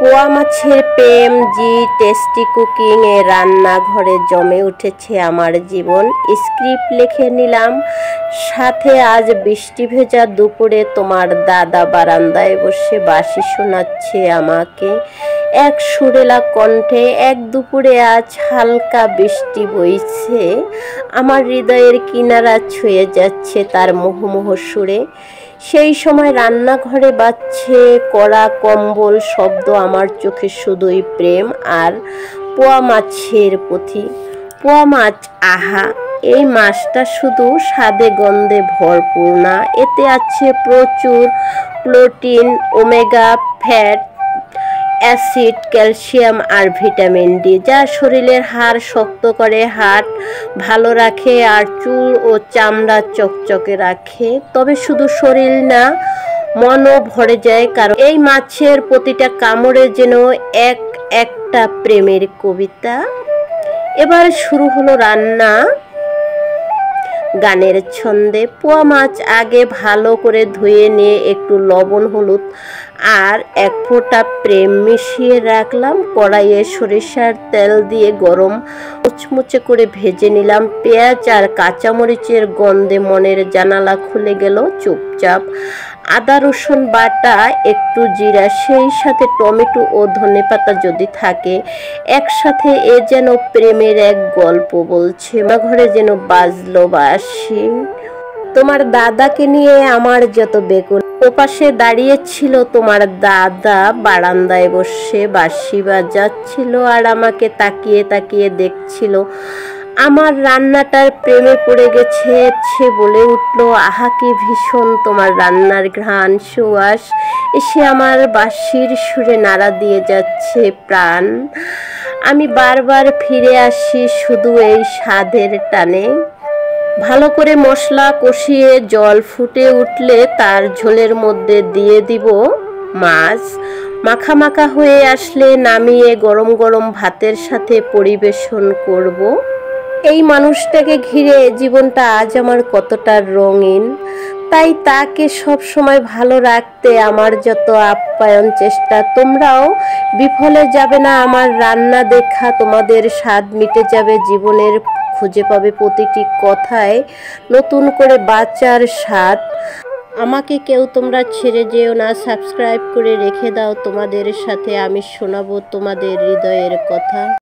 পোয়া মাছের প্রেম জি tasty cooking এ রান্নাঘরে জমে উঠেছে আমার জীবন। স্ক্রিপ্ট লিখে নিলাম, সাথে আজ বৃষ্টি ভেজা দুপুরে তোমার দাদা বারান্দায় বসে বাঁশি শোনাচ্ছে আমাকে এক সুরেলা কণ্ঠে। এক দুপুরে আজ হালকা বৃষ্টি বইছে, আমার হৃদয়ের কিনারা ছুঁয়ে যাচ্ছে তার মুহুর্মুহ সুরে। সেই সময় রান্নাঘরে বাজছে কড়া কম্বল শব্দ, আমার চোখে শুধুই প্রেম আর পোয়া মাছের পুঁথি। পোয়া মাছ, আহা! এই মাছটা শুধু স্বাদে গন্ধে ভরপুর না, এতে আছে প্রচুর protein, omega fat acid, calcium আর ভিটামিন ডি, যা শরীরের হাড় শক্ত করে, হার্ট ভালো রাখে আর চুল ও চামড়া চকচকে রাখে। তবে শুধু শরীর না, মনও ভরে যায়, কারণ এই মাছের প্রতিটা কামড়ে যেন একটা প্রেমের কবিতা। এবার শুরু হলো রান্না গানের ছন্দে। পোয়া মাছ আগে ভালো করে ধুয়ে নিয়ে একটু লবণ, হলুদ আর এক ফোঁটা প্রেম মিশিয়ে রাখলাম। কড়াইয়ে সরিষার তেল দিয়ে গরম মুচমুচে করে ভেজে নিলাম। পেঁয়াজ আর কাঁচামরিচের গন্ধে মনের জানালা খুলে গেল চুপচাপ। আদা রসুন বাটা, একটু জিরা, সেই সাথে টমেটো ও ধনেপাতা যদি থাকে একসাথে, এ যেন প্রেমের এক গল্প বলছে। ঘরে যেন বাজলো বাঁশি। তোমার দাদাকে নিয়ে আমার যত বেগুন। ওপাশে দাঁড়িয়ে ছিল তোমার দাদা, বারান্দায় বসে বাঁশি বাজাচ্ছিল আর আমাকে তাকিয়ে তাকিয়ে দেখছিল। আমার রান্নাটার প্রেমে পড়ে গেছে, সে বলে উঠল, আহা কি ভীষণ তোমার রান্নার ঘ্রাণ, সুবাস এসে আমার বাঁশির সুরে নাড়া দিয়ে যাচ্ছে প্রাণ। আমি বারবার ফিরে আসি শুধু এই স্বাদের টানে। ভালো করে মশলা কষিয়ে জল ফুটে উঠলে তার ঝোলের মধ্যে দিয়ে দিব মাছ। মাখা মাখা হয়ে আসলে নামিয়ে গরম গরম ভাতের সাথে পরিবেশন করব। এই মানুষটাকে ঘিরে জীবনটা আজ আমার কতটা রঙিন, তাই তাকে সব সময় ভালো রাখতে আমার যত আপ্যায়ন চেষ্টা। তোমরাও বিফলে যাবে না আমার রান্না দেখা, তোমাদের স্বাদ মিটে যাবে জীবনের, খুঁজে পাবে প্রতিটি কথায় নতুন করে বাঁচার স্বাদ। আমাকে কেউ তোমরা ছেড়ে যেও না, সাবস্ক্রাইব করে রেখে দাও। তোমাদের সাথে আমি শোনাবো তোমাদের হৃদয়ের কথা।